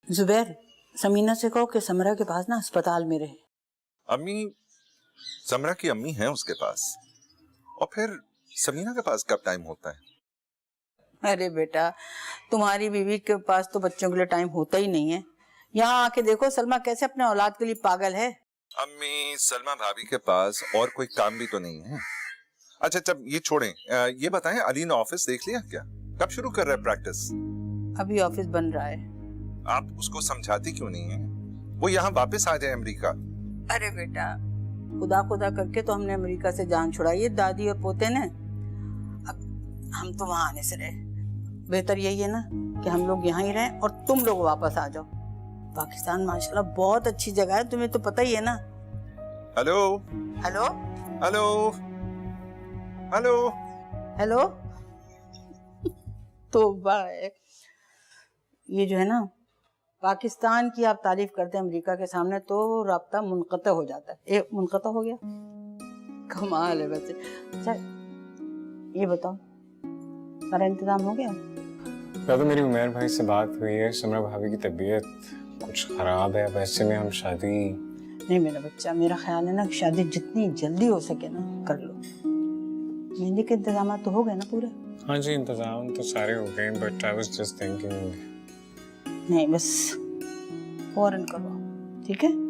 जुबैर, समीना से कहो कि समरा के पास ना अस्पताल में रहे। अम्मी, समरा की अम्मी है उसके पास, और फिर समीना के पास कब टाइम होता है? अरे बेटा, तुम्हारी बीवी के पास तो बच्चों के लिए टाइम होता ही नहीं है। यहाँ आके देखो सलमा कैसे अपने औलाद के लिए पागल है। अम्मी, सलमा भाभी के पास और कोई काम भी तो नहीं है। अच्छा जब ये छोड़ें, ये बताएं अली ने ऑफिस देख लिया क्या? कब शुरू कर रहा है प्रैक्टिस? अभी ऑफिस बन रहा है। आप उसको समझाती क्यों नहीं है? वो यहाँ वापस आ जाए अमेरिका। अरे बेटा, खुदा खुदा करके तो हमने अमेरिका से जान छुड़ाई है दादी और पोते ने। अब हम तो वहां आने से रहे। बेहतर यही है ना कि हम लोग यहाँ ही रहें और तुम लोग वापस आ जाओ। पाकिस्तान माशाल्लाह बहुत अच्छी जगह है, तुम्हें तो पता ही है ना। Hello hello hello hello hello तो बाय। ये जो है ना, पाकिस्तान की आप तारीफ करते हैं अमेरिका के सामने तो राब्ता मुनक़ता हो जाता है। मुनक़ता हो गया, कमाल है वैसे। अच्छा ये बताओ, सारा इंतजाम हो गया? तो मेरी उमैर भाई से बात हुई है, समरा भाभी की तबीयत कुछ खराब है, वैसे में हम शादी। नहीं मेरा बच्चा, मेरा ख्याल है ना कि शादी जितनी जल्दी हो सके ना कर लो। मेहंदी के इंतजाम तो हो गए ना पूरे? हाँ जी, इंतजाम तो सारे हो गए, but I was just thinking. नहीं बस फौरन करो, ठीक है?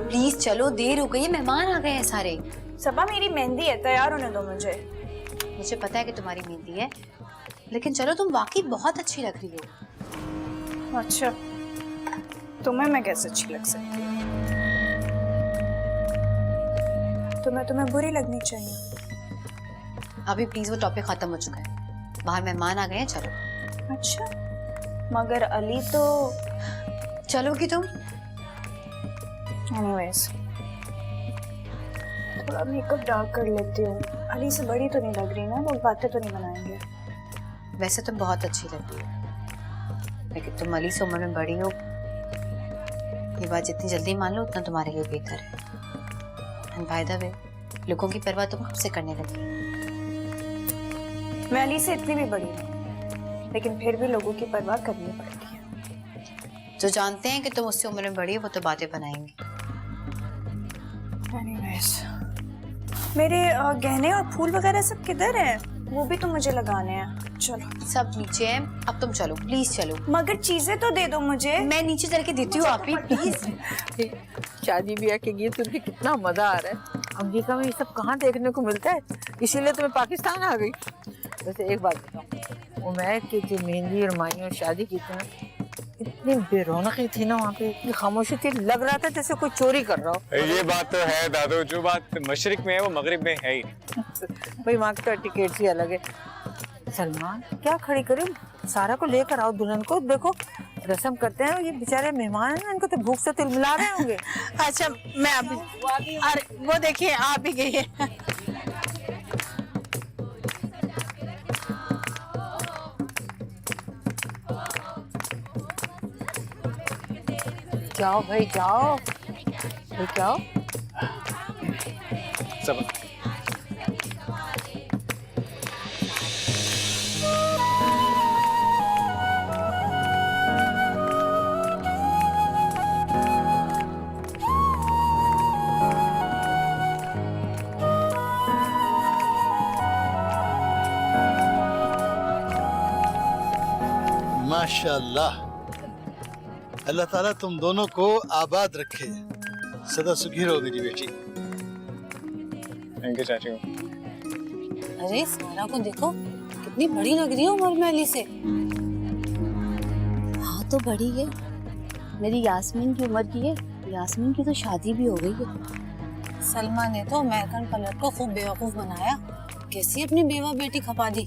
प्लीज चलो, देर हो गई है, मेहमान आ गए हैं सारे। सबा मेरी मेहंदी है, तैयार होने दो मुझे। मुझे पता है कि तुम्हारी मेहंदी है, लेकिन चलो, तुम वाकई बहुत अच्छी लग रही हो। अच्छा, तुम्हें मैं कैसे अच्छी लग सकती हूँ? तुम्हें बुरी लगनी चाहिए। अभी प्लीज वो टॉपिक खत्म हो चुका है, बाहर मेहमान आ गए हैं, चलो। अच्छा, मगर अली तो। चलोगी तुम? एनीवेज, थोड़ा मेकअप डार्क कर लेती हूँ। अली से बड़ी तो नहीं लग रही ना, लोग बातें तो नहीं बनाएंगे। वैसे तुम बहुत अच्छी लग रही हो, लेकिन तुम अली से उम्र में बड़ी हो, ये बात जितनी जल्दी मान लो उतना तुम्हारे लिए बेहतर है। एंड बाय द वे, लोगों की परवाह तुम कब से करने लगी? मैं अली से इतनी भी बड़ी नहीं, लेकिन फिर भी लोगों की परवाह करनी पड़ती है। जो जानते हैं कि तुम उससे उम्र में बड़ी हो, वो तो बातें बनाएंगे। Anyways, मेरे गहने और फूल वगैरह सब किधर हैं? वो भी तो मुझे लगाने हैं। चलो, सब नीचे हैं, अब तुम चलो, प्लीज चलो। मगर चीजें तो दे दो मुझे। मैं नीचे चल के देती हूँ, आप ही प्लीज। शादी ब्याह के गीत सुन के कितना मजा आ रहा है। अमेरिका में ये सब कहाँ देखने को मिलता है, इसीलिए तो मैं पाकिस्तान आ गई। वैसे एक बात बताऊँ, उमैर की जो मेहंदी और माई और शादी की थी ना, इतनी बेरौनकी थी ना वहाँ पे, इतनी खामोशी थी, लग रहा था जैसे कोई चोरी कर रहा हो। ये बात तो है दादू, जो बात मशरिक में है वो मगरिब में है ही। भाई वहाँ की तो टिकट ही अलग है। सलमान, क्या खड़ी करी, सारा को लेकर आओ, दुल्हन को। देखो रस्म करते हैं, ये बेचारे मेहमान हैं, इनको तो भूख से तिल मिला रहे होंगे। अच्छा मैं अभी, अरे वो देखिए आप भी गई है। जाओ भाई जाओ, जाओ। सब माशाल्लाह, अल्लाह ताला तुम दोनों को आबाद रखे, सदा सुखी रहो मेरी बेटी। थैंक यू चाची। अरे सारा को देखो, कितनी बड़ी लग रही है उम्र में अली से। तो बड़ी है, मेरी यास्मीन की उम्र की है। यास्मीन की तो शादी भी हो गई है। सलमा ने तो अमेरिकन पलट को खूब बेवकूफ बनाया, कैसी अपनी बेवा बेटी खपा दी।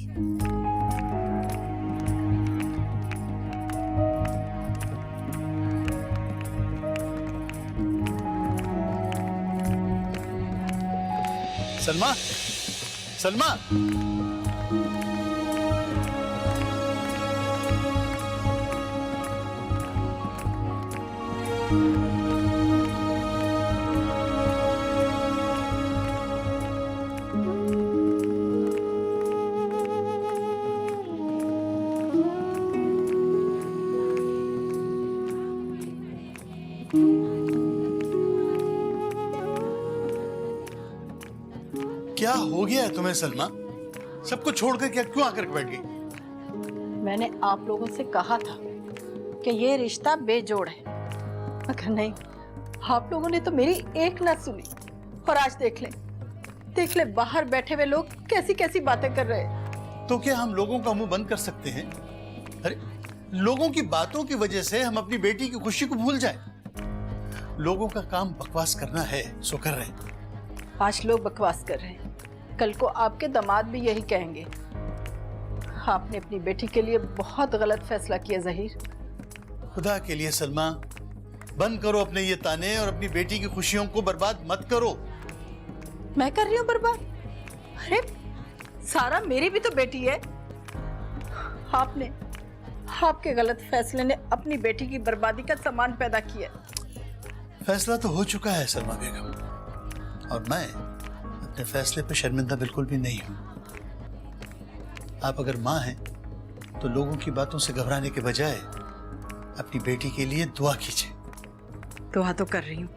सलमा, सलमा, क्या हो गया है तुम्हें सलमा? सबको छोड़कर क्या क्यों आकर बैठ गई? मैंने आप लोगों से कहा था कि ये रिश्ता बेजोड़ है, मगर नहीं, आप लोगों ने तो मेरी एक न सुनी। और आज देख ले बाहर बैठे हुए लोग कैसी कैसी बातें कर रहे हैं। तो क्या हम लोगों का मुंह बंद कर सकते हैं? अरे लोगों की बातों की वजह से हम अपनी बेटी की खुशी को भूल जाए? लोगों का काम बकवास करना है, सो कर रहे हैं। आज लोग बकवास कर रहे हैं, कल को आपके दामाद भी यही कहेंगे। आपने अपनी बेटी के लिए बहुत गलत फैसला किया ज़हीर। खुदा के लिए सलमा, बंद करो अपने ये ताने और अपनी बेटी की खुशियों को बर्बाद मत करो। मैं कर रही हूँ बर्बाद? अरे सारा मेरी भी तो बेटी है। आपके गलत फैसले ने अपनी बेटी की बर्बादी का सामान पैदा किया। फैसला तो हो चुका है सलमा बेगम, और मैं अपने फैसले पर शर्मिंदा बिल्कुल भी नहीं हूं। आप अगर मां हैं तो लोगों की बातों से घबराने के बजाय अपनी बेटी के लिए दुआ कीजिए। दुआ तो कर रही हूँ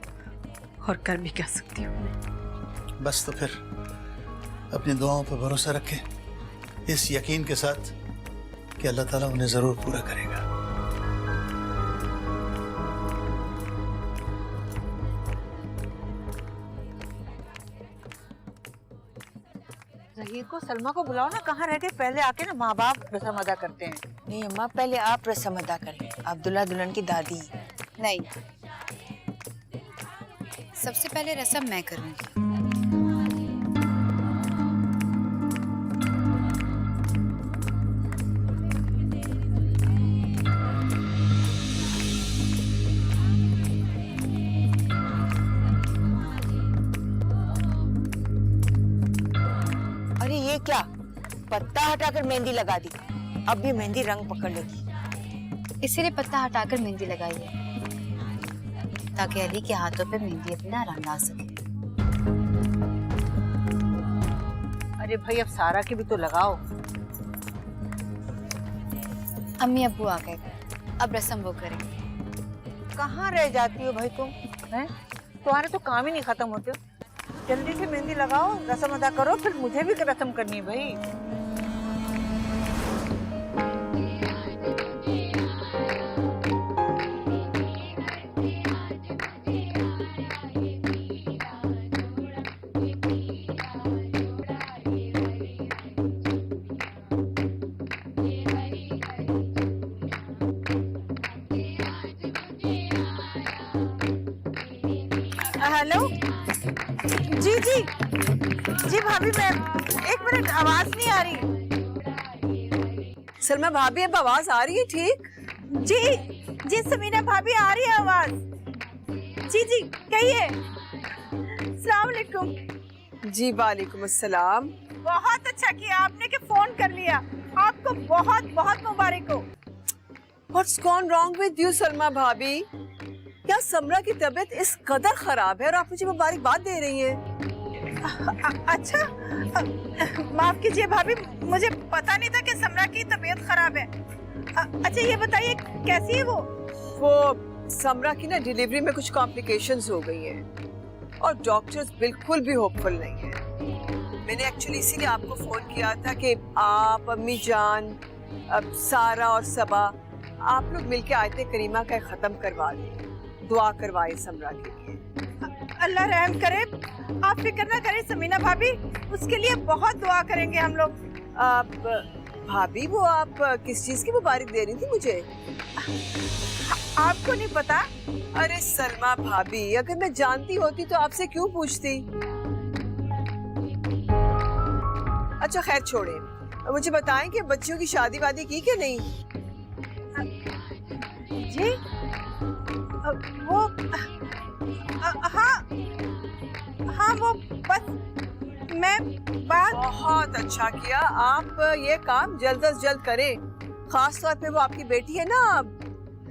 और कर भी क्या सकती हूँ। बस तो फिर अपनी दुआओं पर भरोसा रखें, इस यकीन के साथ कि अल्लाह ताला उन्हें जरूर पूरा करेगा। ज़हीर को सलमा को बुलाओ ना, कहाँ रह गए? पहले आके ना माँ बाप रस्म अदा करते हैं। नहीं अम्मा, पहले आप रस्म अदा करें, आप दुल्हा दुल्हन की दादी। नहीं, सबसे पहले रस्म मैं करूंगी। अरे ये क्या, पत्ता हटाकर मेहंदी लगा दी? अब भी मेहंदी रंग पकड़ लेगी। इसीलिए पत्ता हटाकर मेहंदी लगाई है, ताकि अली के हाथों पे मेहंदी अपना रंग आ सके। अरे भाई अब सारा के भी तो लगाओ। अम्मी अब्बू आ गए, अब रस्म वो करेंगे। कहाँ रह जाती हो भाई तुम? हैं? तुम्हारे तो काम ही नहीं खत्म होते। जल्दी से मेहंदी लगाओ, रस्म अदा करो, फिर मुझे भी रस्म करनी है भाई। हेलो जी भाभी, मैं एक मिनट, आवाज नहीं आ रही। सलमा भाभी अब आवाज आ रही है? ठीक जी समीना भाभी आ रही है आवाज। जी कहिए। अस्सलाम वालेकुम। जी वालेकुम अस्सलाम। बहुत अच्छा किया आपने कि फोन कर लिया, आपको बहुत बहुत मुबारक हो। What's gone wrong with you Salma भाभी? क्या समरा की तबीयत इस कदर खराब है और आप मुझे मुबारकबाद दे रही हैं? अच्छा, माफ कीजिए भाभी, मुझे पता नहीं था कि समरा की तबीयत खराब है। अच्छा ये बताइए कैसी है वो? समरा की ना डिलीवरी में कुछ कॉम्प्लिकेशंस हो गई हैं और डॉक्टर्स बिल्कुल भी होपफुल नहीं है। मैंने एक्चुअली इसीलिए आपको फोन किया था कि आप, अम्मी जान, सारा और सबा, आप लोग मिलके आयते करीमा का खत्म करवा दें, दुआ करवाए समरा के लिए। अल्लाह रहम करे, आप फिक्र ना करें समीना भाभी, उसके लिए बहुत दुआ करेंगे हम लोग। भाभी वो आप किस चीज की मुबारक दे रही थी मुझे? आपको नहीं पता? अरे सलमा भाभी, अगर मैं जानती होती तो आपसे क्यों पूछती? अच्छा खैर छोड़े, मुझे बताएं कि बच्चियों की शादी वादी की कि नहीं? जी वो हाँ वो बस मैं बात। बहुत अच्छा किया, आप ये काम जल्द अज जल्द करें। खास तौर पे वो आपकी बेटी है ना,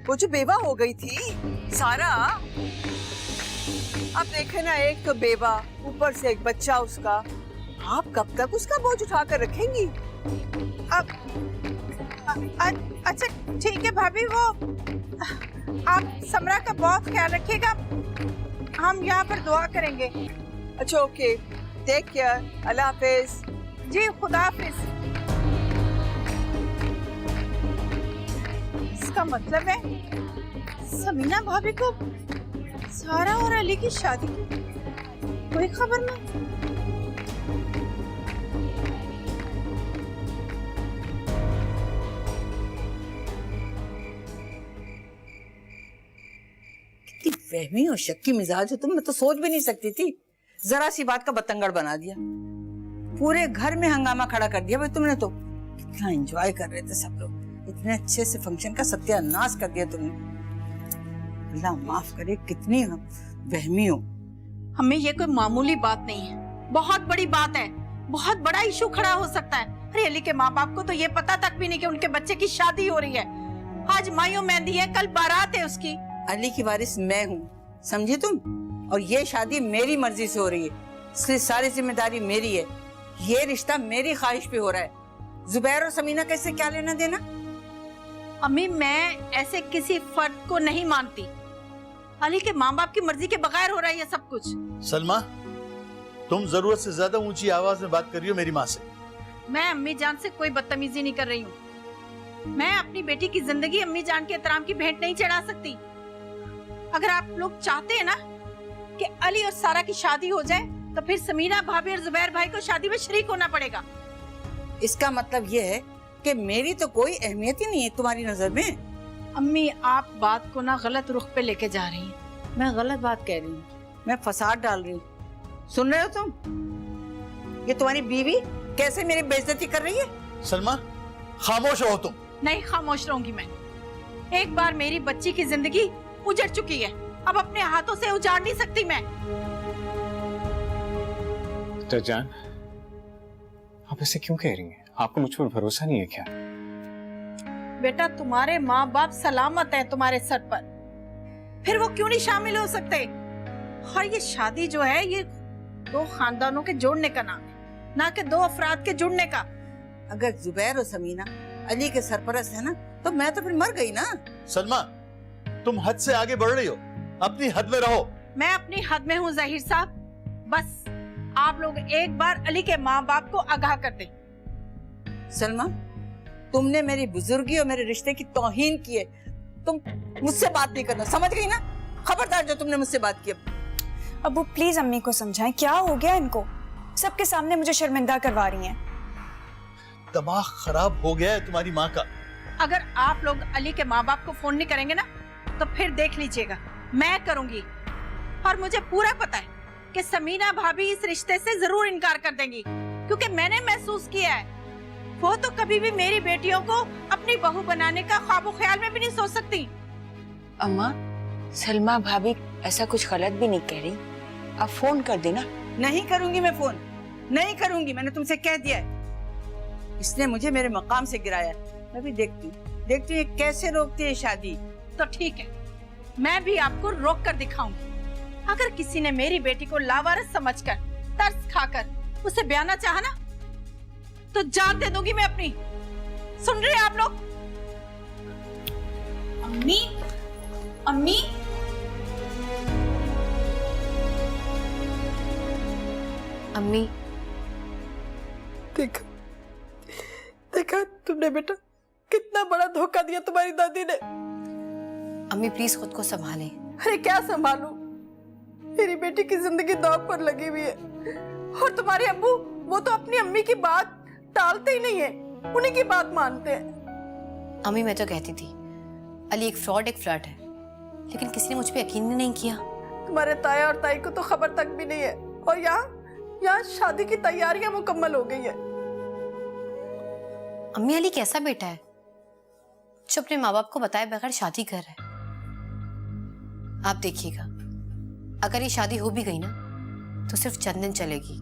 वो जो बेवा हो गई थी सारा। अब देखे ना, एक तो बेवा, ऊपर से एक बच्चा उसका। आप कब तक उसका बोझ उठा कर रखेंगी? अब अच्छा ठीक है भाभी, वो आप समरा का बहुत ख्याल रखिएगा, हम यहाँ पर दुआ करेंगे। अच्छा ओके, टेक केयर, अल्लाह हाफिज। जी खुदा हाफिज। इसका मतलब है समीना भाभी को सारा और अली की शादी की कोई खबर नहीं। वहमी और शक की मिजाज हो तुम, मैं तो सोच भी नहीं सकती थी। जरा सी बात का बतंगड़ बना दिया, पूरे घर में हंगामा खड़ा कर दिया भाई तुमने तो। कितना एंजॉय कर रहे थे सब लोग, इतने अच्छे से फंक्शन का सत्यानाश कर दिया तुमने। अल्लाह माफ करे, कितनी वहमी हो। हमें ये कोई मामूली बात नहीं है, बहुत बड़ी बात है, बहुत बड़ा इशू खड़ा हो सकता है। अरे अली के माँ बाप को तो ये पता तक भी नहीं कि उनके बच्चे की शादी हो रही है। आज मायूं मेहंदी है, कल बारात है उसकी। अली की वारिस मैं हूँ, समझी तुम? और ये शादी मेरी मर्जी से हो रही है, इसलिए सारी जिम्मेदारी मेरी है। ये रिश्ता मेरी ख्वाहिश पे हो रहा है। जुबैर और समीना का इससे क्या लेना देना? अम्मी मैं ऐसे किसी फर्द को नहीं मानती। अली के माँ बाप की मर्जी के बगैर हो रहा है ये सब कुछ। सलमा, तुम जरूरत से ज्यादा ऊंची आवाज में बात कर रही हो मेरी माँ से। मैं अम्मी जान से कोई बदतमीजी नहीं कर रही हूँ। मैं अपनी बेटी की जिंदगी अम्मी जान के एहतराम की भेंट नहीं चढ़ा सकती। अगर आप लोग चाहते हैं ना कि अली और सारा की शादी हो जाए, तो फिर समीना भाभी और जुबैर भाई को शादी में शरीक होना पड़ेगा। इसका मतलब ये है कि मेरी तो कोई अहमियत ही नहीं है तुम्हारी नजर में। अम्मी आप बात को ना गलत रुख पे लेके जा रही हैं। मैं गलत बात कह रही हूँ, मैं फसाद डाल रही हूँ। सुन रहे हो तुम? ये तुम्हारी बीवी कैसे मेरी बेइज्जती कर रही है? सलमा खामोश रहो तुम। नहीं खामोश रहूंगी मैं। एक बार मेरी बच्ची की जिंदगी उजड़ चुकी है, अब अपने हाथों से उजाड़ नहीं सकती मैं। जान, आप ऐसे क्यों कह रही हैं? आपको मुझ पर भरोसा नहीं है क्या? बेटा तुम्हारे माँ बाप सलामत हैं तुम्हारे सर पर, फिर वो क्यों नहीं शामिल हो सकते? और ये शादी जो है ये दो खानदानों के जोड़ने का नाम है, ना कि दो अफराद के जुड़ने का। अगर जुबैर और समीना अली के सरपरस्त है ना, तो मैं तो फिर मर गई ना। सलमा तुम हद से आगे बढ़ रही हो, अपनी हद में रहो। मैं अपनी हद में हूँ ज़हीर साहब। बस आप लोग एक बार अली के माँ बाप को आगाह कर दें। सलमा, तुमने मेरी बुजुर्गी और मेरे रिश्ते की तौहीन की है। तुम मुझसे बात नहीं करना, समझ गई ना? खबरदार जो तुमने मुझसे बात की। अबू प्लीज अम्मी को समझाएं, क्या हो गया इनको? सबके सामने मुझे शर्मिंदा करवा रही हैं। दिमाग खराब हो गया है तुम्हारी माँ का। अगर आप लोग अली के माँ बाप को फोन नहीं करेंगे ना, तो फिर देख लीजिएगा मैं करूंगी। और मुझे पूरा पता है कि समीना भाभी इस रिश्ते से जरूर इनकार कर देंगी, क्योंकि मैंने महसूस किया है वो तो कभी भी मेरी बेटियों को अपनी बहू बनाने का ख्वाबो ख्याल में भी नहीं सोच सकती। अम्मा, सलमा भाभी ऐसा कुछ गलत भी नहीं कह रही, आप फोन कर देना। नहीं करूंगी मैं फोन, नहीं करूंगी, मैंने तुमसे कह दिया है। इसने मुझे मेरे मकाम से गिराया। मैं भी देखती हूँ ये कैसे रोकती है शादी। तो ठीक है, मैं भी आपको रोक कर दिखाऊंगी। अगर किसी ने मेरी बेटी को लावारिस समझकर, तरस खाकर उसे ब्याना चाहा ना, तो जान दे दूंगी मैं अपनी। सुन रहे हैं आप लोग? अम्मी, अम्मी, अम्मी देखा देखा तुमने बेटा, कितना बड़ा धोखा दिया तुम्हारी दादी ने। अम्मी प्लीज खुद को संभालें। अरे क्या संभालूं, मेरी बेटी की जिंदगी दांव पर लगी हुई है। और तुम्हारे अब्बू वो तो अपनी अम्मी की बात टालते ही नहीं है। उन्हीं की बात मानते हैं। अम्मी मैं तो कहती थी अली एक फ्रॉड एक फ्लर्ट है, लेकिन किसी ने मुझ पे यकीन ही नहीं किया। तुम्हारे ताया और ताई को तो खबर तक भी नहीं है, और यहाँ शादी की तैयारियां मुकम्मल हो गई है। अम्मी अली कैसा बेटा है जो अपने माँ बाप को बताए बगैर शादी कर रहा है। आप देखिएगा, अगर ये शादी हो भी गई ना तो सिर्फ चंद दिन चलेगी।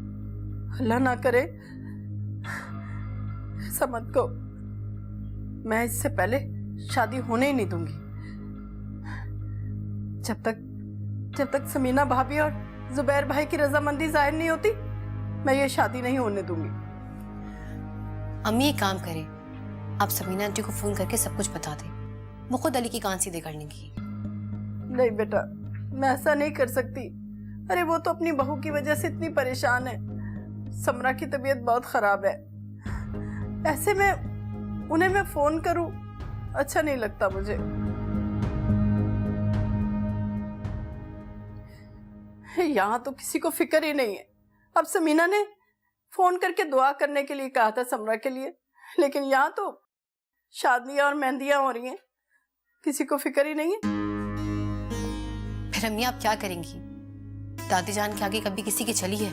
अल्लाह ना करे समझ को, मैं इससे पहले शादी होने ही नहीं दूंगी। जब तक समीना भाभी और जुबैर भाई की रजामंदी जाहिर नहीं होती, मैं ये शादी नहीं होने दूंगी। अम्मी एक काम करें, आप समीना आंटी को फोन करके सब कुछ बता दें, वो खुद अली की कान सीधे कर लेंगी। नहीं बेटा, मैं ऐसा नहीं कर सकती। अरे वो तो अपनी बहू की वजह से इतनी परेशान है। समरा की तबीयत बहुत खराब है, ऐसे में उन्हें मैं फोन करूं अच्छा नहीं लगता मुझे। यहाँ तो किसी को फिक्र ही नहीं है। अब समीना ने फोन करके दुआ करने के लिए कहा था समरा के लिए, लेकिन यहाँ तो शादियां और मेहंदियां हो रही हैं, किसी को फिक्र ही नहीं है। फिर अम्मी आप क्या करेंगी? दादी जान के आगे कभी किसी की चली है?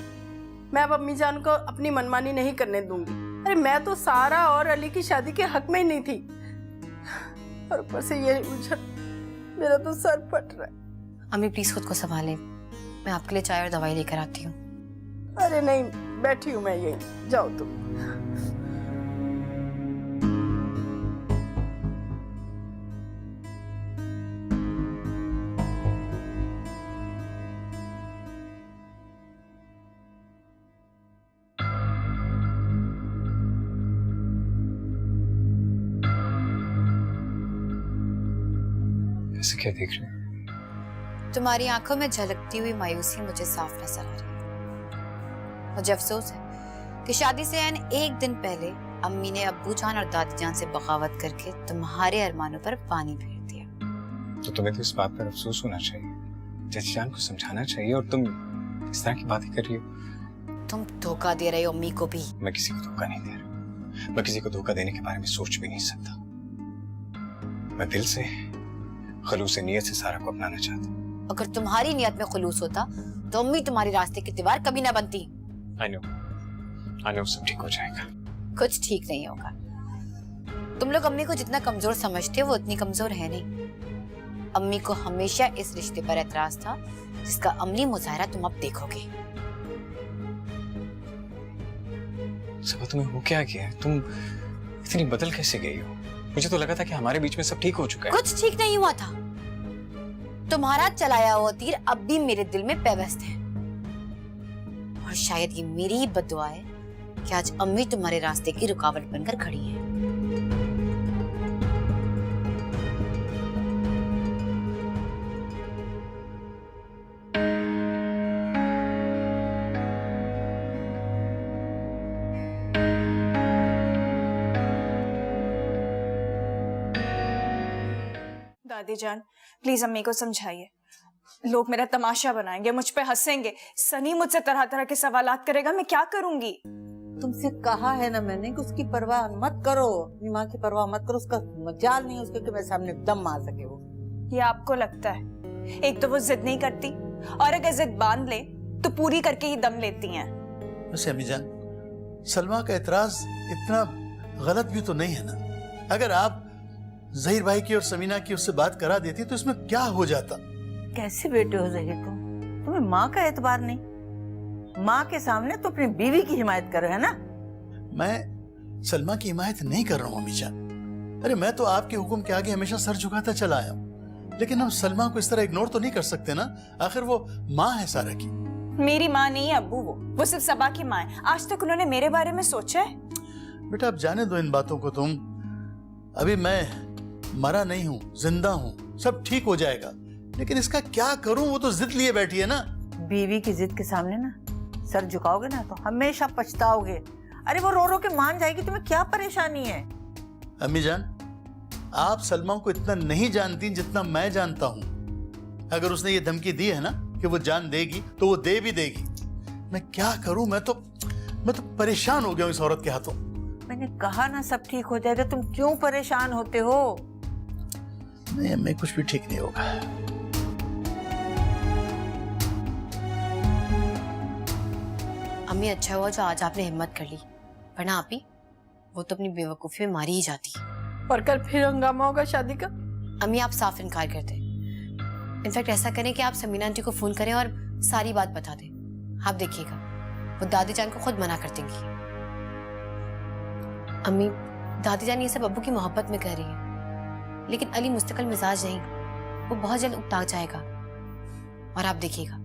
मैं अब अम्मी जान को अपनी मनमानी नहीं करने दूंगी। अरे मैं तो सारा और अली की शादी के हक में ही नहीं थी, और ऊपर से ये उलझन, मेरा तो सर फट रहा है। अम्मी प्लीज खुद को संभालें, मैं आपके लिए चाय और दवाई लेकर आती हूँ। अरे नहीं, बैठी हूँ मैं यहीं, जाओ तुम। ऐसे क्या देख रहे हो? तुम्हारी आंखों में झलकती हुई मायूसी मुझे साफ नजर आ रही है। मुझे अफसोस है कि शादी से एक दिन पहले अम्मी ने अब्बू जान और दादी जान से बगावत करके तुम्हारे अरमानों पर पानी फेर दिया। तो तुम्हें तो इस बात पर अफसोस होना चाहिए, चाची जान को समझाना चाहिए, और तुम इस तरह की बातें कर रही हो। तुम धोखा दे रहे हो अम्मी को भी। मैं किसी को धोखा नहीं दे रहा, मैं किसी को धोखा देने के बारे में सोच भी नहीं सकता। मैं दिल से खलूस नीयत से सारा को अपनाना चाहता हूँ। अगर तुम्हारी नियत में खुलूस होता तो अम्मी तुम्हारी रास्ते की दीवार कभी ना बनती। I know, सब ठीक हो जाएगा। कुछ ठीक नहीं होगा। तुम लोग अम्मी को जितना कमजोर समझते हो वो उतनी कमजोर है नहीं। अम्मी को हमेशा इस रिश्ते पर एतराज था जिसका अमली मुजाहरा तुम अब देखोगे। सबा तुम्हें हो क्या गया है? तुम इतनी बदल कैसे गई हो? मुझे तो लगा था कि हमारे बीच में सब ठीक हो चुका है। कुछ ठीक नहीं हुआ था। तुम्हारा चलाया हुआ तीर अब भी मेरे दिल में पेवस्त है, और शायद ये मेरी ही बद्दुआ है कि आज अम्मी तुम्हारे रास्ते की रुकावट बनकर खड़ी है। दादी जान प्लीज अम्मी को समझाइए, लोग मेरा तमाशा बनाएंगे, मुझ पे हंसेंगे, सनी मुझसे तरह तरह के सवालात करेगा, मैं क्या करूंगी? तुमसे कहा है ना मैंने कि उसकी परवाह मत करो, अपनी माँ की परवाह मत करो। उसका मजाल नहीं है उसके कि मेरे सामने दम मार सके वो। ये आपको लगता है? एक तो वो जिद नहीं करती, और अगर जिद बांध ले तो पूरी करके ही दम लेती हैं। वैसे अम्मी जान, सलमा का एतराज इतना गलत भी तो नहीं है ना। अगर आप जहीर भाई की और समीना की उससे बात करा देती तो इसमें क्या हो जाता? कैसे बेटे हो जहीर तुम? तुम्हें माँ का एतबार नहीं? माँ के सामने तो अपनी बीवी की हिमायत करो, है ना? मैं सलमा की हिमायत नहीं कर रहा हूँ अम्मी जान। अरे मैं तो आपके हुक्म के आगे हमेशा सर झुकाता चला आया हूँ, लेकिन हम सलमा को इस तरह इग्नोर तो नहीं कर सकते ना। आखिर वो माँ है सारा की। मेरी माँ नहीं है अब्बू, वो सिर्फ सबा की माँ है। आज तक उन्होंने मेरे बारे में सोचा है? बेटा अब जाने दो इन बातों को तुम। अभी मैं मरा नहीं हूँ, जिंदा हूँ, सब ठीक हो जाएगा। लेकिन इसका क्या करूं? वो तो जिद लिए बैठी है ना। बीवी की जिद के सामने ना सर झुकाओगे ना तो हमेशा पछताओगे। अरे वो रो रो के मान जाएगी, तुम्हें क्या परेशानी है? अम्मी जान, आप सलमा को इतना नहीं जानती जितना मैं जानता हूँ। अगर उसने ये धमकी दी है ना कि वो जान देगी तो वो दे भी देगी। मैं क्या करूं? मैं तो परेशान हो गया हूं इस औरत के हाथों। मैंने कहा ना सब ठीक हो जाएगा, तुम क्यों परेशान होते हो? नहीं अम्मी, कुछ भी ठीक नहीं होगा। अम्मी अच्छा हुआ जो आज आपने हिम्मत कर ली, वरना आप ही वो तो अपनी बेवकूफी में मारी ही जाती। और कल फिर हंगामा होगा शादी का। अम्मी आप साफ इनकार करते। इनफैक्ट ऐसा करें कि आप समीना आंटी को फोन करें और सारी बात बता दें। आप देखिएगा वो दादी जान को खुद मना कर देंगी। अम्मी दादी जान ये सब अब्बू की मोहब्बत में कह रही है, लेकिन अली मुस्तकिल मिजाज नहीं, वो बहुत जल्द उकता जाएगा और आप देखिएगा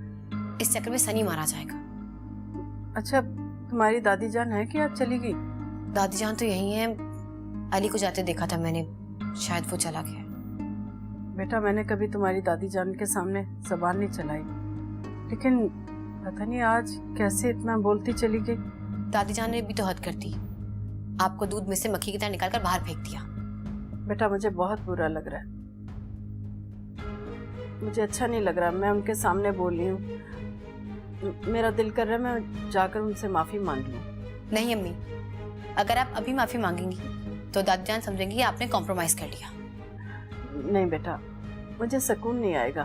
इस चक्कर में सनी मारा जाएगा। अच्छा तुम्हारी दादी जान है कि आप चली गई? दादी जान तो यही है, अली को जाते देखा था मैंने, शायद वो चला गया। बेटा मैंने कभी तुम्हारी दादी जान के सामने जबान नहीं चलाई, लेकिन पता नहीं आज कैसे इतना बोलती चली गई। दादी जान ने भी तो हद कर दी, आपको दूध में से मक्खी की तरह निकालकर बाहर फेंक दिया। बेटा मुझे बहुत बुरा लग रहा है, मुझे अच्छा नहीं लग रहा। मैं उनके सामने बोल रही हूँ, मेरा दिल कर रहा है मैं जाकर उनसे माफी मांग लूं। नहीं अम्मी, अगर आप अभी माफी मांगेंगी तो दादी जान समझेंगी कि आपने कॉम्प्रोमाइज कर लिया। नहीं बेटा, मुझे सुकून नहीं आएगा।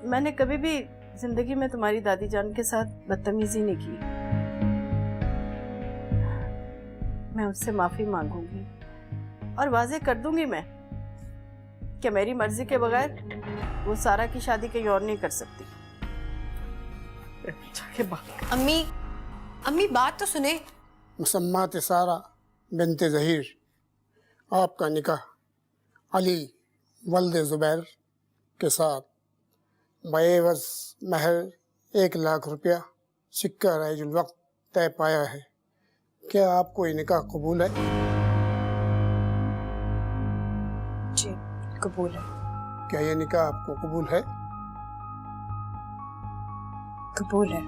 मैंने कभी भी जिंदगी में तुम्हारी दादी जान के साथ बदतमीजी नहीं की। मैं उससे माफी मांगूंगी और वाजे कर दूंगी मैं कि मेरी मर्जी के बगैर वो सारा की शादी कहीं और नहीं कर सकती। अम्मी अम्मी बात तो सुने। मुसम्मात सारा बिनते ज़हीर, आपका निकाह अली वल्द ज़ुबैर के साथ बेवज़ महर 1 लाख रुपया सिक्का राइजुल वक्त तय पाया है। क्या आपको ये निकाह कबूल है? जी कबूल है। क्या ये निकाह आपको कबूल है? कबूल है।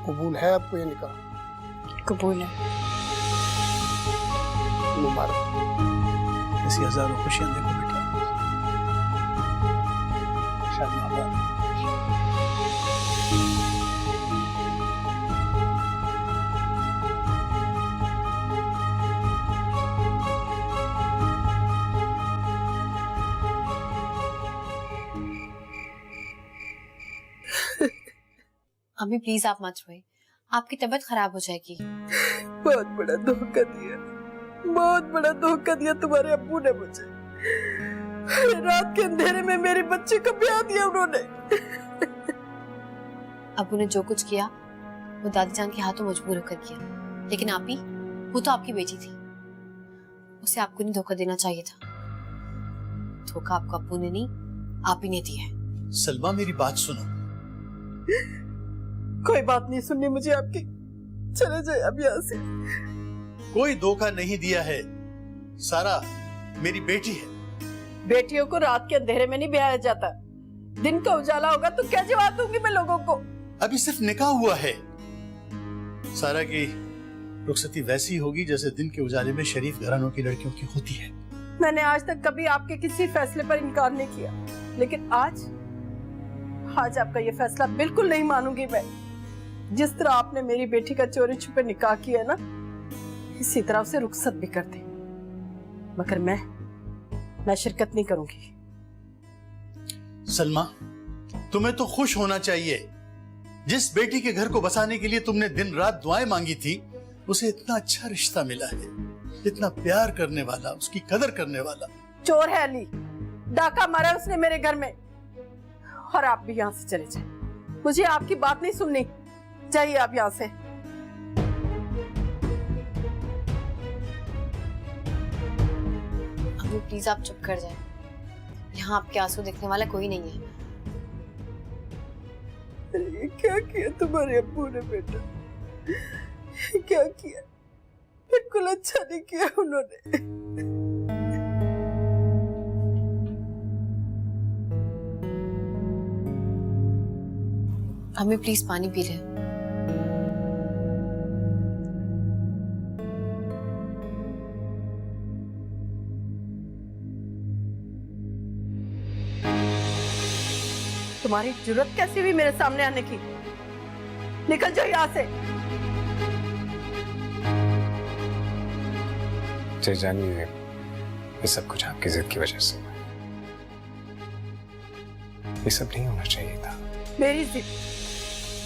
कबूल है आपको ये निकाह? कबूल है। मुबारक। ऐसी हजारों खुशियां देखो बेटा। शादी अम्मी प्लीज आप मत रोए, आपकी तबीयत खराब हो जाएगी। बहुत बड़ा धोखा दिया, बहुत बड़ा धोखा दिया तुम्हारे अब्बू ने मुझे। रात के अंधेरे में मेरे बच्चे को ब्याह दिया उन्होंने। अब्बू ने जो कुछ किया वो दादी जान के हाथों मजबूर होकर किया, लेकिन आप ही, वो तो आपकी बेटी थी, उसे आपको नहीं धोखा देना चाहिए था। धोखा आपको अब्बू ने नहीं, आप ही ने दिया है। सलमा मेरी बात सुनो। कोई बात नहीं सुननी मुझे आपकी, चले जाए अब यहाँ से। कोई धोखा नहीं दिया है, सारा मेरी बेटी है। बेटियों को रात के अंधेरे में नहीं ब्याया जाता, दिन का उजाला होगा तो क्या जवाब दूंगी मैं लोगों को? अभी सिर्फ निकाह हुआ है। सारा की रुखसती वैसी होगी जैसे दिन के उजाले में शरीफ घरानों की लड़कियों की होती है। मैंने आज तक कभी आपके किसी फैसले पर इनकार नहीं किया, लेकिन आज आपका ये फैसला बिल्कुल नहीं मानूंगी मैं। जिस तरह आपने मेरी बेटी का चोरी छुपे निकाह किया ना, इसी तरह उसे रुखसत भी कर दे, मगर मैं शिरकत नहीं करूंगी। सलमा, तुम्हें तो खुश होना चाहिए। जिस बेटी के घर को बसाने के लिए तुमने दिन रात दुआएं मांगी थी, उसे इतना अच्छा रिश्ता मिला है, इतना प्यार करने वाला, उसकी कदर करने वाला। चोर है अली, डाका मारा उसने मेरे घर में। और आप भी यहाँ से चले जाए, मुझे आपकी बात नहीं सुननी। जाइए आप यहाँ से। अम्मी प्लीज आप चुप कर जाए, यहाँ आपके आंसू देखने वाला कोई नहीं है। ये क्या किया तुम्हारे अब्बू ने बेटा? क्या किया? बिल्कुल अच्छा नहीं किया उन्होंने। अम्मी प्लीज पानी पी ले। तुम्हारी जुर्रत कैसी हुई मेरे सामने आने की? निकल जाओ यहाँ से। चाची जान, ये सब कुछ आपकी जिद की वजह से, ये सब नहीं होना चाहिए था। मेरी जिद?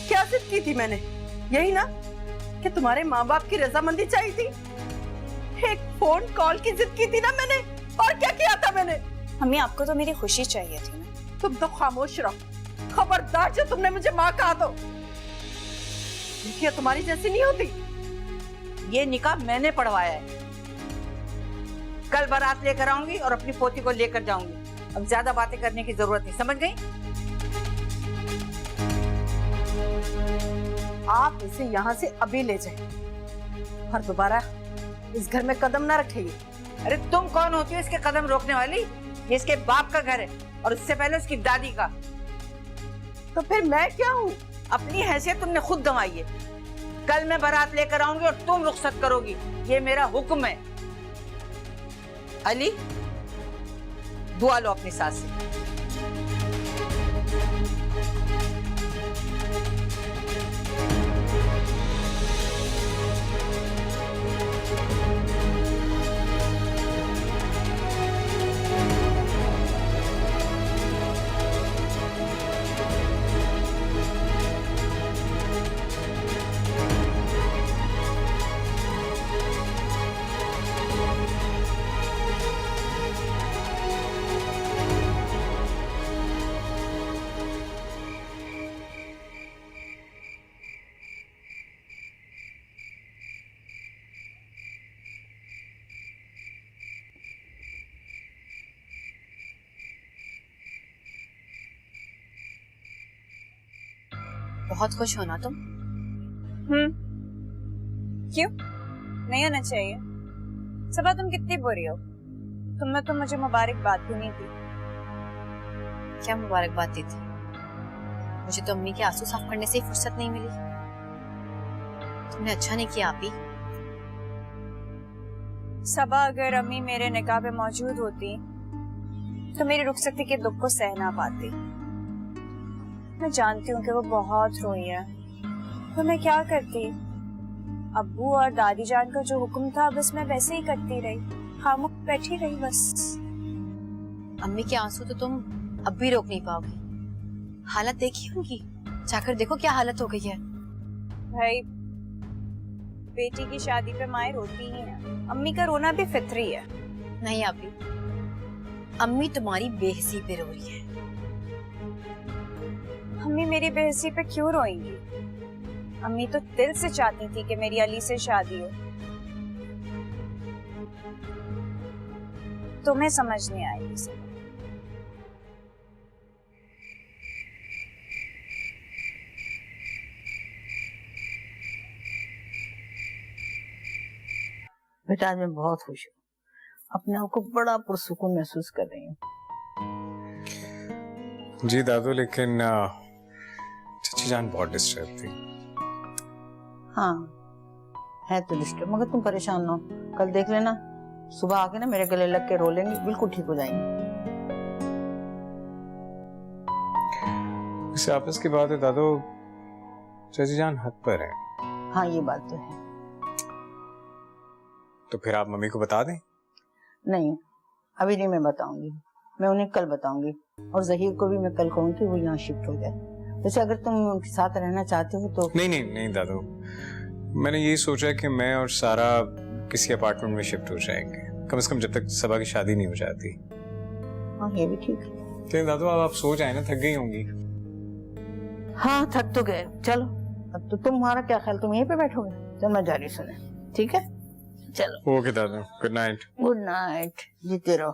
क्या जिद की थी मैंने? यही ना कि तुम्हारे माँ बाप की रजामंदी चाहिए थी। एक फोन कॉल की जिद की थी ना मैंने। और क्या किया था मैंने? मम्मी आपको तो मेरी खुशी चाहिए थी ना। तुम तो खामोश रहो, खबरदार जो तुमने मुझे माँ कहा तो। देखिए तुम्हारी जैसी नहीं होती। ये निकाह मैंने पढ़वाया है। कल बारात लेकर आऊंगी और अपनी पोती को लेकर जाऊंगी। अब ज्यादा बातें करने की जरूरत नहीं, समझ गई? आप इसे यहाँ से अभी ले जाएं और दोबारा इस घर में कदम ना रखेगी। अरे तुम कौन होती हो इसके कदम रोकने वाली? ये इसके बाप का घर है और उससे पहले उसकी दादी का। तो फिर मैं क्या हूँ? अपनी हैसियत तुमने खुद गंवाई है। कल मैं बारात लेकर आऊंगी और तुम रुखसत करोगी, ये मेरा हुक्म है। अली, दुआ लो अपनी सास से। बहुत खुश हो ना तुम? क्यों नहीं होना चाहिए? सबा तुम कितनी बुरी हो। तुमने तो मुझे मुबारकबाद भी नहीं दी। क्या मुबारकबाद दी थी? मुझे तो अम्मी के आंसू साफ करने से ही फुर्सत नहीं मिली। तुमने अच्छा नहीं किया आपी। सबा, अगर अम्मी मेरे निकाह पे मौजूद होती तो मेरी रुखसती के दुख को सह ना पाती। मैं जानती हूँ कि वो बहुत रोई है, तो मैं क्या करती? अब्बू और दादी जान का जो हुक्म था बस मैं वैसे ही करती रही, खामोश बैठी रही बस। अम्मी के आंसू तो तुम अब भी रोक नहीं पाओगी। हालत देखी उनकी, जाकर देखो क्या हालत हो गई है। भाई, बेटी की शादी पे माए रोती ही है, अम्मी का रोना भी फितरी है। नहीं आपी, अम्मी तुम्हारी बेहसी पे रो रही है। अम्मी मेरी बेहसी पे क्यों रोएंगी? अम्मी तो दिल से चाहती थी कि मेरी अली से शादी हो। तुम्हें समझ नहीं आएगी सब। बेटा आज मैं बहुत खुश हूँ, अपने आप को बड़ा पुरसुकून महसूस कर रही हूँ। जी दादू, लेकिन चची जान बहुत डिस्टर्ब थी। हाँ है तो डिस्टर्ब, मगर तुम परेशान ना हो। कल देख लेना, सुबह आके ना मेरे गले लग के रो लेंगी, बिल्कुल ठीक हो जाएंगे। इसे आपस की बात है दादू, चची जान हद पर है। हाँ ये बात तो है। तो फिर आप मम्मी को बता दें। नहीं अभी नहीं, मैं बताऊंगी, मैं उन्हें कल बताऊंगी। और जहीर को भी मैं कल कहूंगी कि वो यहाँ शिफ्ट हो जाए। वैसे अगर तुम उनके साथ रहना चाहते हो तो। नहीं नहीं नहीं दादू, मैंने यही सोचा कि मैं और सारा किसी अपार्टमेंट में शिफ्ट हो जाएंगे, कम से कम जब तक सबा की शादी नहीं हो जाती। हाँ ये भी ठीक है। लेकिन दादू अब आप सो जाए ना, थक गई होंगी। हाँ थक तो गए, चलो अब तो तुम्हारा क्या ख्याल, तुम यहीं पे बैठोगे? चल मैं जा रही सुने, ठीक है? चलो ओके दादू, गुड नाइट। गुड नाइट, जीते रहो।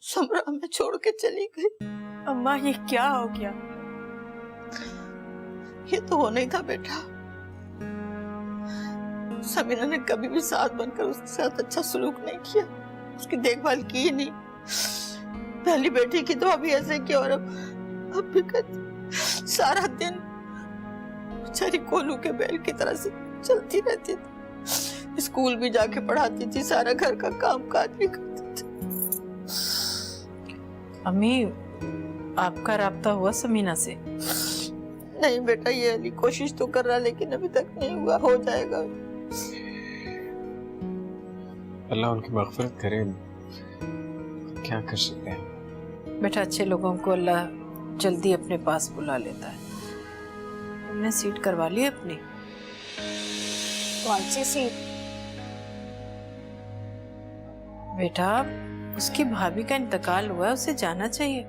समरा हमें छोड़ के चली गई। अम्मा ये क्या हो गया? ये तो होना ही था बेटा। समीरा ने कभी भी साथ बनकर उसके साथ अच्छा सलूक नहीं किया, उसकी देखभाल की ही नहीं। पहली बेटी की तो अभी ऐसे किया और अब भी सारा दिन बेचारी कोलू के बैल की तरह से चलती रहती थी, स्कूल भी जाके पढ़ाती थी, सारा घर का काम काज भी करती थी। अम्मी, आपका राब्ता हुआ समीना से? नहीं बेटा, ये अली कोशिश तो कर रहा लेकिन अभी तक नहीं हुआ, हो जाएगा। अल्लाह उनकी मग़फ़िरत करे, क्या कर सकते हैं। बेटा, अच्छे लोगों को अल्लाह जल्दी अपने पास बुला लेता है। तुमने सीट करवा ली अपनी? कौन सी सीट? बेटा, उसकी भाभी का इंतकाल हुआ है, उसे जाना चाहिए।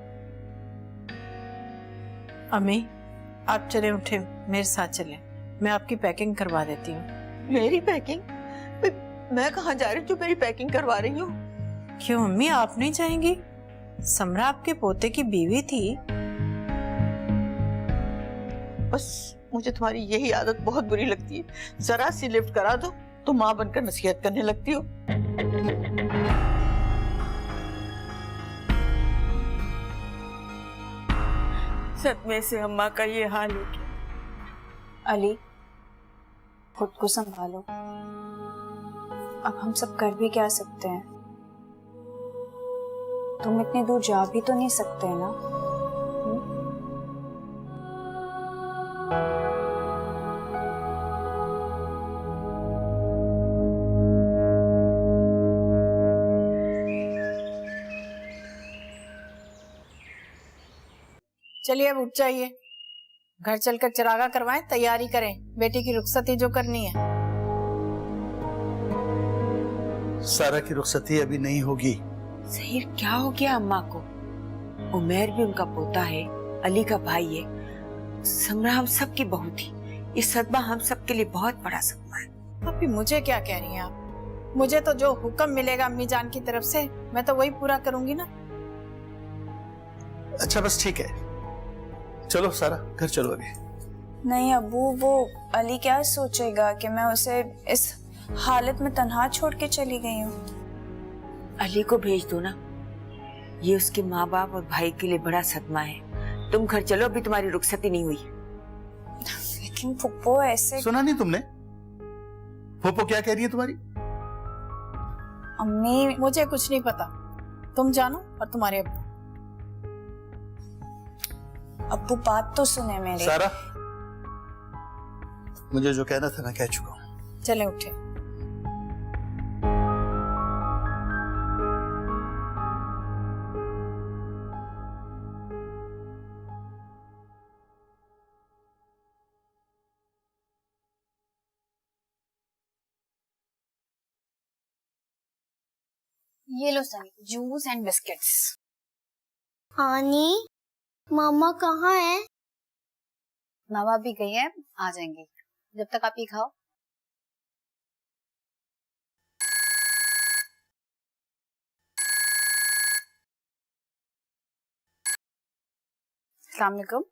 अम्मी, आप चले उठे, मेरे साथ चले, मैं आपकी पैकिंग करवा देती हूँ। मेरी पैकिंग? मैं कहाँ जा रही हूँ जो मेरी पैकिंग करवा रही हूँ? क्यों अम्मी, आप नहीं जाएंगी? समरा आपके पोते की बीवी थी। बस मुझे तुम्हारी यही आदत बहुत बुरी लगती है, जरा सी लिफ्ट करा दो तो माँ बनकर नसीहत करने लगती हो। सदमे से अम्मा का ये हाल हो गया। अली, खुद को संभालो, अब हम सब कर भी क्या सकते हैं? तुम इतनी दूर जा भी तो नहीं सकते ना। चलिए अब उठ जाइए, घर चलकर चरागा करवाएं, तैयारी करें, बेटी की रुखसती जो करनी है। सारा की रुखसती अभी नहीं होगी। ज़हीर, क्या हो गया अम्मा को? उमेर भी उनका पोता है, अली का भाई है, समरा हम सब की बहू थी। ये सदमा हम सब के लिए बहुत बड़ा सदमा है। अभी मुझे क्या कह रही हैं आप? मुझे तो जो हुक्म मिलेगा अम्मी जान की तरफ से, मैं तो वही पूरा करूंगी ना। अच्छा बस ठीक है, चलो सारा घर चलो अभी। नहीं अबू, वो अली क्या सोचेगा कि मैं उसे इस हालत में तन्हा छोड़ के चली गई हूँ। अली को भेज दो ना, ये उसके माँ बाप और भाई के लिए बड़ा सदमा है। तुम घर चलो, अभी तुम्हारी रुखसती नहीं हुई। लेकिन फुप्पो ऐसे। सुना नहीं तुमने? फूफो क्या कह रही है तुम्हारी? अम्मी, मुझे कुछ नहीं पता, तुम जानो और तुम्हारे अब्बू। अब्बू बात तो सुने मेरी। सारा, मुझे जो कहना था मैं कह चुका हूँ। चले उठे। ये लो सनी, जूस एंड बिस्किट्स। आनी, मामा कहाँ है? मामा भी गई है, आ जाएंगी, जब तक आप ये खाओ। अस्सलाम वालेकुम।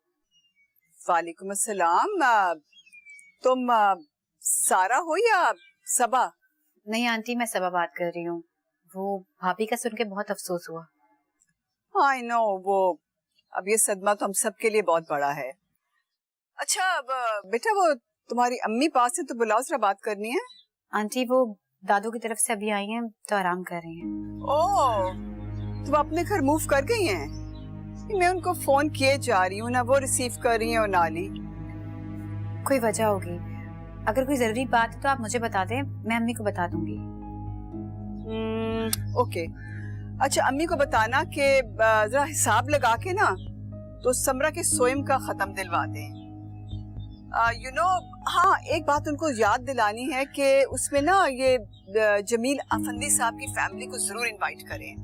वालेकुम अस्सलाम। तुम सारा हो या सबा? नहीं आंटी, मैं सबा बात कर रही हूँ। वो भाभी का सुन के बहुत अफसोस हुआ। आई नो, वो अब ये सदमा तो हम सब के लिए बहुत बड़ा है। अच्छा अब बेटा, वो तुम्हारी अम्मी पास है तो बुलाओ, जरा बात करनी है। आंटी वो दादू की तरफ से अभी आई हैं तो आराम कर रही हैं। ओह, तुम अपने घर मूव कर गई हैं? मैं उनको फोन किए जा रही हूँ, ना वो रिसीव कर रही हैं और ना ली। कोई वजह होगी, अगर कोई जरूरी बात है तो आप मुझे बता दें, मैं अम्मी को बता दूंगी। ओके। अच्छा, अम्मी को बताना कि जरा हिसाब लगा के ना तो समरा के सोयम का खत्म दिलवा दें। यू नो, हाँ एक बात उनको याद दिलानी है कि उसमें ना ये जमील अफंदी साहब की फैमिली को जरूर इनवाइट करें।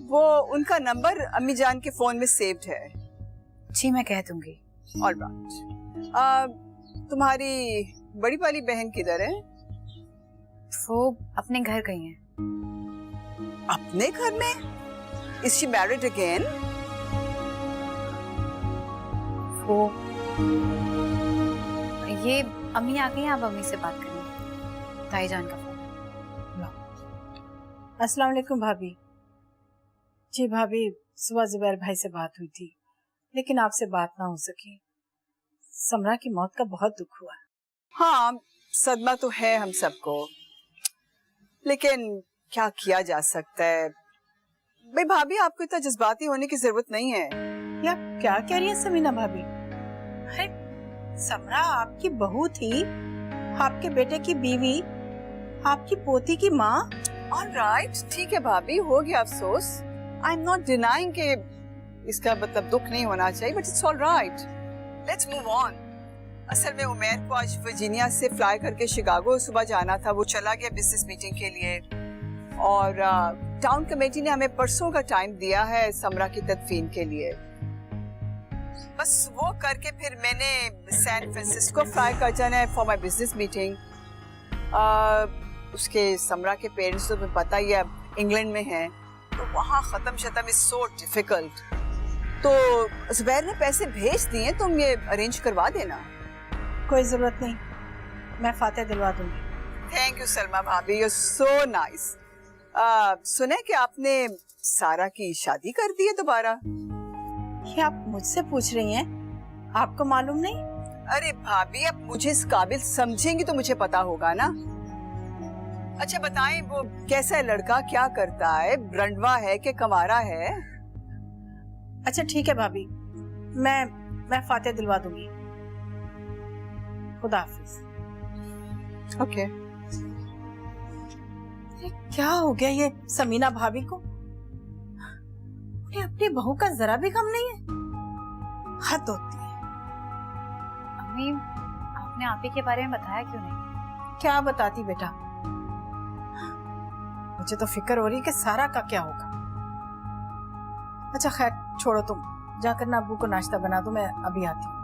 वो उनका नंबर अम्मी जान के फोन में सेव्ड है। जी मैं कह दूंगी। ऑलराइट। तुम्हारी बड़ी वाली बहन किधर है? वो अपने घर गई हैं। अपने घर में? Is she married again? वो ये अम्मी आ गई हैं, आप अम्मी से बात करें। ताई जान का फोन। अस्सलाम वालेकुम भाभी। जी भाभी, सुबह जुबैर भाई से बात हुई थी लेकिन आपसे बात ना हो सकी। समरा की मौत का बहुत दुख हुआ। हाँ, सदमा तो है हम सबको, लेकिन क्या किया जा सकता है। भाई भाभी, आपको इतना जज्बाती होने की जरूरत नहीं है। या क्या कह रही है समीना भाभी? अरे समरा आपकी बहू थी, आपके बेटे की बीवी, आपकी पोती की माँ। ऑलराइट, ठीक है भाभी, हो गया अफसोस। आई एम नॉट डिनाइंग कि इसका मतलब दुख नहीं होना चाहिए, but it's alright, let's move on. असल में उमैर को आज वर्जीनिया से फ्लाई करके शिकागो सुबह जाना था। वो चला गया बिजनेस मीटिंग के लिए, और टाउन कमेटी ने हमें परसों का टाइम दिया है समरा की तदफीन के लिए। बस वो करके फिर मैंने सैन फ्रांसिस्को फ्लाई कर जाना है फॉर माय बिजनेस मीटिंग। उसके समरा के पेरेंट्स तो तुम्हें पता ही है इंग्लैंड में हैं, तो वहाँ ख़त्म शतम इज सो डिफिकल्ट। तो जुबैर ने पैसे भेज दिए, तुम ये अरेंज करवा देना। कोई जरूरत नहीं, मैं फातेह दिलवा दूंगी। थैंक यू सलमा भाभी, यू सो नाइस। सुने कि आपने सारा की शादी कर दी है दोबारा? ये आप मुझसे पूछ रही हैं? आपको मालूम नहीं? अरे भाभी, अब मुझे इस काबिल समझेंगी तो मुझे पता होगा ना। अच्छा बताएं, वो कैसा है लड़का, क्या करता है, रंडवा है कि कमारा है? अच्छा ठीक है भाभी, मैं फातेह दिलवा दूंगी। खुदा हाफिज। ओके। क्या हो गया ये समीना भाभी को? उन्हें अपनी बहू का जरा भी गम नहीं है। हद होती है। अम्मी, आपने आप ही के बारे में बताया क्यों नहीं? क्या बताती बेटा, मुझे तो फिक्र हो रही कि सारा का क्या होगा। अच्छा खैर छोड़ो, तुम जाकर ना अब्बू को नाश्ता बना दो, मैं अभी आती हूँ।